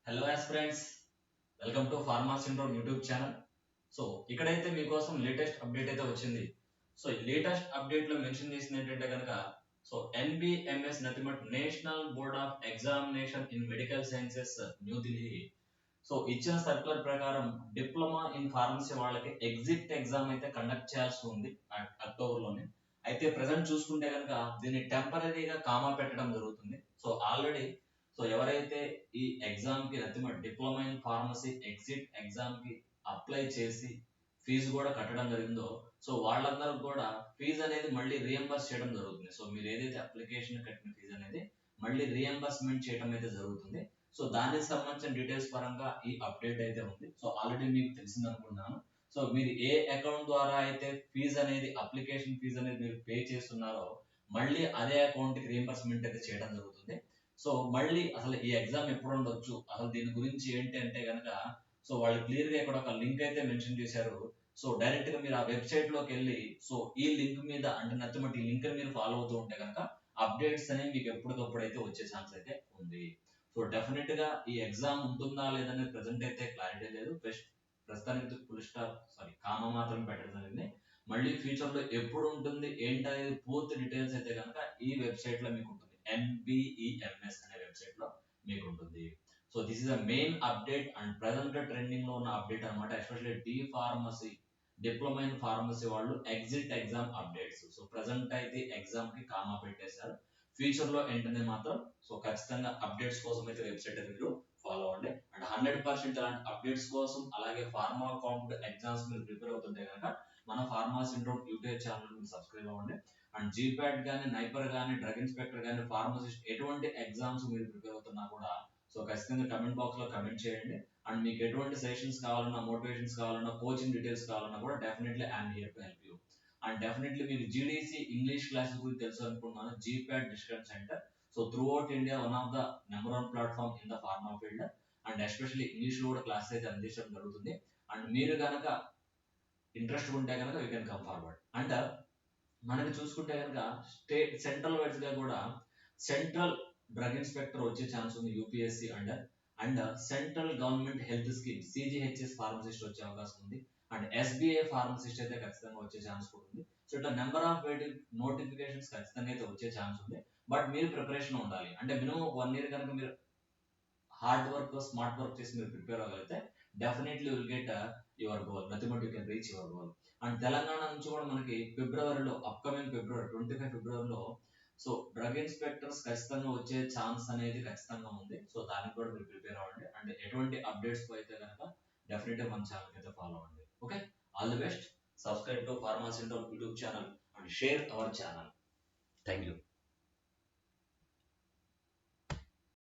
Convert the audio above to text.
Hello aspirants, welcome to pharma syndrome YouTube channel. So ఇక్కడైతే మీకోసం latest update అయితే వచ్చింది. సో ఈ లేటెస్ట్ అప్డేట్ లో మెన్షన్ చేసింది ఏంటంటే కనుక NBMS నతిమట్ national board of examination in medical sciences New Delhi ఇచ్చిన సర్క్యులర్ ప్రకారం డిప్లొమా ఇన్ ఫార్మసీ వాళ్ళకి ఎగ్జిట్ ఎగ్జామ్ అయితే కండక్ట్ చేయాల్సి ఉంది అక్టోబర్ లోనే. అయితే ప్రెసెంట్ చూసుకుంటే కనుక దీన్ని టెంపరీగా కామా పెట్టడం జరుగుతుంది. ఆల్రెడీ ఎవరైతే ఈ ఎగ్జామ్ కి diploma in pharmacy exit exam కి అప్లై చేసి ఫీజు కూడా కట్టడం జరిగిందో వాళ్ళందరూ కూడా ఫీజు అనేది మళ్ళీ రియంబర్స్ చేయడం జరుగుతుంది. మీరు ఏదైతే అప్లికేషన్ కట్టిన ఫీజు అనేది మళ్ళీ రియంబర్స్మెంట్ చేయడం అయితే జరుగుతుంది. దానికి సంబంధించిన డీటెయిల్స్ పరంగా ఈ అప్డేట్ అయితే ఉంది. ఆల్రెడీ మీకు తెలిసింది అనుకుంటున్నాను. మీరు ఏ అకౌంట్ ద్వారా అయితే ఫీజు అనేది అప్లికేషన్ ఫీజు అనేది మీరు పే చేస్తున్నారో మళ్ళీ అదే అకౌంట్ కి రియంబర్స్మెంట్ అయితే చేయడం జరుగుతుంది. మళ్ళీ అసలు ఈ ఎగ్జామ్ ఎప్పుడు ఉండొచ్చు, అసలు దీని గురించి ఏంటి అంటే గనక వాళ్ళు క్లియర్ గా ఇక్కడ ఒక లింక్ అయితే మెన్షన్ చేశారు. డైరెక్ట్ గా మీరు ఆ వెబ్సైట్ లోకి వెళ్ళి ఈ లింక్ మీద అంటే నచ్చమటి ఈ లింక్ మీరు ఫాలో అవుతూ ఉంటే కనుక అప్డేట్స్ అనేవి మీకు ఎప్పటికప్పుడు అయితే వచ్చే ఛాన్స్ అయితే ఉంది. డెఫినెట్ గా ఈ ఎగ్జామ్ ఉంటుందా లేదనేది ప్రెసెంట్ అయితే క్లారిటీ లేదు. ప్రస్తుతానికి ఫుల్ స్టాప్ కామా మాత్రం పెట్టడం జరిగింది. మళ్ళీ ఫ్యూచర్ లో ఎప్పుడు ఉంటుంది ఏంటనేది పూర్తి డీటెయిల్స్ అయితే కనుక ఈ వెబ్సైట్ లో మీకు ఉంటుంది. NBEMS అనే వెబ్సైట్ లో మీకు ఉంటుంది. This is the main update and present trending లో ఉన్న అప్డేట్ అనమాట. Especially D pharmacy diploma in pharmacy వాళ్ళు ఎగ్జిట్ ఎగ్జామ్ అప్డేట్స్. ప్రెసెంట్ అయితే ఎగ్జామ్ కి కామా పెట్టేశారు. ఫ్యూచర్ లో ఏంటనే మాత్రం ఖచ్చితంగా అప్డేట్స్ కోసం అయితే వెబ్సైట్ మీరు ఫాలో అవ్వండి. అండ్ 100% అలాంటి అప్డేట్స్ కోసం అలాగే ఫార్మా కాంపిటేటివ్ ఎగ్జామ్స్ మీరు ప్రిపేర్ అవుతుంటే కనుక మన ఫార్మా సిండ్రోమ్ యూట్యూబ్ ఛానల్ మీరు సబ్స్క్రైబ్ అవ్వండి. అండ్ జీప్యాట్ గానీ నైపర్ గానీ డ్రగ్ ఇన్స్పెక్టర్ గానీ ఫార్మసిస్ట్ ఎటువంటి ఎగ్జామ్స్ మీరు ప్రిపేర్ అవుతున్నా కూడా ఖచ్చితంగా కమెంట్ బాక్స్ లో కమెంట్ చేయండి. అండ్ మీకు ఎటువంటి సెషన్స్ కావాలన్నా మోటివేషన్స్ కావాలన్నా కోచింగ్ డీటెయిల్స్ కావాలన్నా కూడా definitely I'm here to help you. And definitely మీకు జీడీసీ ఇంగ్లీష్ క్లాసెస్ గురించి తెలుసు అనుకుంటున్నాను. జీప్యాట్ discussion centre through out India one of the number 1 platform in the pharma field. And especially English లో కూడా classes అయితే అందించడం జరుగుతుంది. అండ్ మీరు కనుక ఇంట్రెస్ట్ ఉంటే కనుక you can come forward. And మనకి చూసుకుంటే కనుక స్టేట్ సెంట్రల్ వైడ్స్ గా కూడా సెంట్రల్ డ్రగ్ ఇన్స్పెక్టర్ వచ్చే ఛాన్స్ ఉంది UPSC under. And central government health scheme CGHS pharmacist వచ్చే అవకాశం ఉంది. అండ్ ఎస్బీఐ ఫార్మసిస్ట్ అయితే ఖచ్చితంగా వచ్చే ఛాన్స్ కూడా ఉంది. ఇట్లా నెంబర్ ఆఫ్ నోటిఫికేషన్స్ ఖచ్చితంగా అయితే వచ్చే ఛాన్స్ ఉంది. బట్ మీరు ప్రిపరేషన్ ఉండాలి. అంటే మినిమం 1 year కనుక మీరు హార్డ్ వర్క్ స్మార్ట్ వర్క్ చేసి మీరు ప్రిపేర్ అవ్వగలిగితే definitely will get your goal. Nothing but you can reach your goal. And Telangana నుంచి కూడా మనకి ఫిబ్రవరిలో అప్కమింగ్ ఫిబ్రవరి 25 ఫిబ్రవరిలో డ్రగ్ ఇన్స్పెక్టర్స్ ఖచ్చితంగా వచ్చే ఛాన్స్ అనేది ఖచ్చితంగా ఉంది. దానికి కూడా మీరు ప్రిపేర్ అవ్వండి. అండ్ ఎటువంటి అప్డేట్స్ అయితే కనుక డెఫినెట్ గా మన ఛానల్ అయితే ఫాలో అవ్వండి. Okay, all the best. Subscribe to pharma syndrome YouTube channel and share our channel. Thank you.